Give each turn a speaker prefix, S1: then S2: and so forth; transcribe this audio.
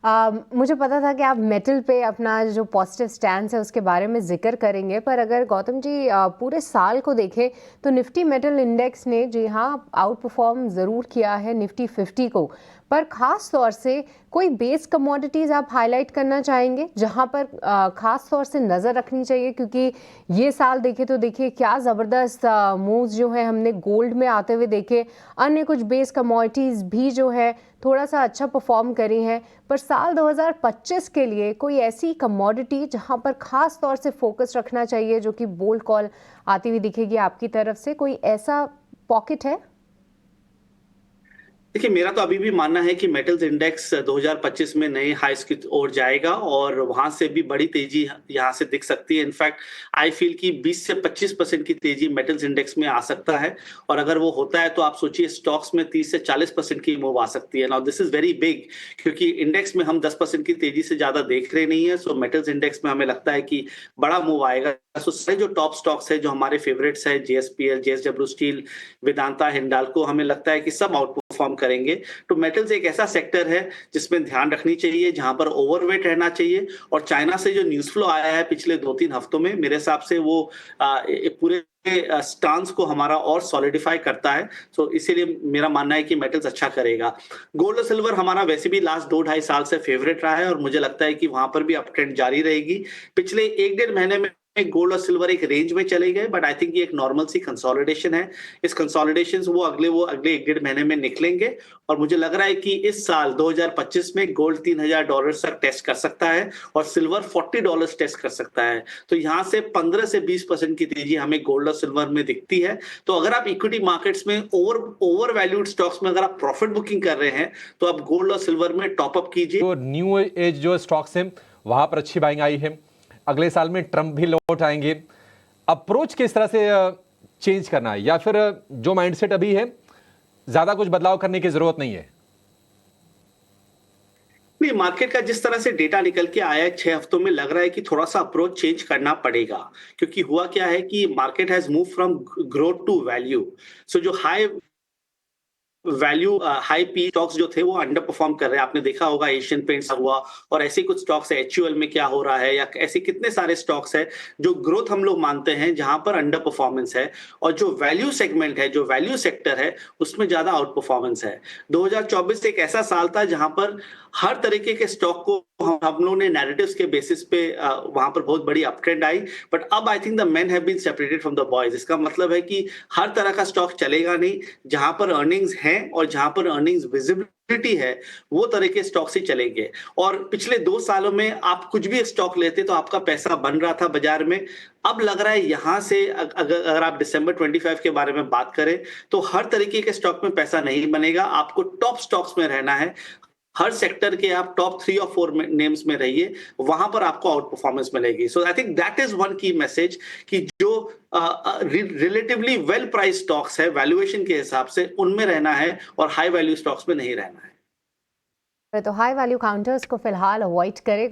S1: मुझे पता था कि आप मेटल पे अपना जो पॉजिटिव स्टैंड है उसके बारे में जिक्र करेंगे, पर अगर गौतम जी पूरे साल को देखें तो निफ्टी मेटल इंडेक्स ने जी हाँ आउट परफॉर्म ज़रूर किया है निफ्टी 50 को। पर ख़ास तौर से कोई बेस कमोडिटीज़ आप हाईलाइट करना चाहेंगे जहां पर ख़ास तौर से नज़र रखनी चाहिए, क्योंकि ये साल देखे तो देखिए क्या ज़बरदस्त मूव्स जो है हमने गोल्ड में आते हुए देखे, अन्य कुछ बेस कमोडिटीज़ भी जो है थोड़ा सा अच्छा परफॉर्म करी हैं। पर साल 2025 के लिए कोई ऐसी कमोडिटी जहां पर खास तौर से फोकस रखना चाहिए, जो कि बोल्ड कॉल आती हुई दिखेगी आपकी तरफ से, कोई ऐसा पॉकेट है?
S2: देखिए, मेरा तो अभी भी मानना है कि मेटल्स इंडेक्स 2025 में नए हाईस की ओर जाएगा और वहां से भी बड़ी तेजी यहां से दिख सकती है। इनफैक्ट आई फील कि 20 से 25% की तेजी मेटल्स इंडेक्स में आ सकता है, और अगर वो होता है तो आप सोचिए स्टॉक्स में 30 से 40% की मूव आ सकती है। Now this is very big, क्योंकि इंडेक्स में हम 10% की तेजी से ज्यादा देख रहे नहीं है। सो मेटल्स इंडेक्स में हमें लगता है कि बड़ा मूव आएगा। सो सारे जो टॉप स्टॉक्स है, जो हमारे फेवरेट्स है, JSPL, JSW steel, Vedanta, Hindalco, हमें लगता है कि सब आउट परफॉर्म करेंगे। तो मेटल्स एक ऐसा सेक्टर है जिसमें ध्यान रखनी चाहिए, जहां पर ओवरवेट रहना चाहिए। और चाइना से जो न्यूज फ्लो आया है पिछले 2-3 हफ्तों में, मेरे हिसाब से वो पूरे स्टांस को हमारा और सॉलिडिफाई करता है। सो इसीलिए मेरा मानना है कि मेटल्स अच्छा करेगा। गोल्ड और सिल्वर हमारा वैसे भी लास्ट 2-2.5 साल से फेवरेट रहा है, और मुझे लगता है कि वहां पर भी अप ट्रेंड जारी रहेगी। पिछले 1-1.5 महीने में गोल्ड और सिल्वर एक रेंज में चले गए, बट आई थिंक ये एक नॉर्मल सी कंसोलिडेशन है। इस कंसोलिडेशन से वो अगले 1-1.5 महीने में निकलेंगे, और मुझे लग रहा है कि इस साल 2025 में गोल्ड $3000 तक टेस्ट कर सकता है और सिल्वर $40 टेस्ट कर सकता है। तो यहां से 15 से 20% की तेजी हमें गोल्ड और सिल्वर में दिखती है। तो अगर आप इक्विटी मार्केट्स में ओवर वैल्यूड स्टॉक्स में अगर आप प्रॉफिट बुकिंग कर रहे हैं, तो आप गोल्ड और सिल्वर में टॉपअप कीजिए।
S3: जो न्यू एज जो स्टॉक्स हैं वहां पर अच्छी बाइंग आई है। अगले साल में ट्रंप भी लौट आएंगे। अप्रोच किस तरह से चेंज करना है, या फिर जो माइंडसेट अभी है ज्यादा कुछ बदलाव करने की जरूरत नहीं है?
S2: नहीं, मार्केट का जिस तरह से डेटा निकल के आया है 6 हफ्तों में, लग रहा है कि थोड़ा सा अप्रोच चेंज करना पड़ेगा। क्योंकि हुआ क्या है कि market has move from growth to value. So जो high value high P stocks जो थे वो अंडर परफॉर्म कर रहे हैं। आपने देखा होगा एशियन पेंट्स हुआ, और ऐसे कुछ स्टॉक्स है, एचयूएल में क्या हो रहा है, या ऐसे कितने सारे स्टॉक्स है जो ग्रोथ हम लोग मानते हैं जहां पर अंडर परफॉर्मेंस है। और जो वैल्यू सेगमेंट है, जो वैल्यू सेक्टर है, उसमें ज्यादा आउट परफॉर्मेंस है। 2024 एक ऐसा साल था जहां पर हर तरीके के स्टॉक को हम लोगों ने नैरेटिव्स के बेसिस पे वहां पर बहुत बड़ी अपट्रेंड आई। बट अब I think the men have been separated from the boys. इसका मतलब है कि हर तरह का स्टॉक चलेगा नहीं। जहां पर अर्निंग्स हैं और जहां पर अर्निंग्स विजिबिलिटी है, वो तरह के स्टॉक्स ही चलेंगे। और पिछले 2 सालों में आप कुछ भी स्टॉक लेते तो आपका पैसा बन रहा था बाजार में। अब लग रहा है यहां से अगर आप दिसंबर 25 के बारे में बात करें, तो हर तरीके के स्टॉक में पैसा नहीं बनेगा। आपको टॉप स्टॉक्स में रहना है। हर सेक्टर के आप टॉप 3 और 4 नेम्स में रहिए, वहां पर आपको आउट परफॉर्मेंस मिलेगी। So I think that is one key message, कि जो रिलेटिवली वेल प्राइस स्टॉक्स है वैल्यूएशन के हिसाब से, उनमें रहना है, और हाई वैल्यू स्टॉक्स में नहीं रहना है।
S1: तो हाई वैल्यू काउंटर्स को फिलहाल अवॉइड करें।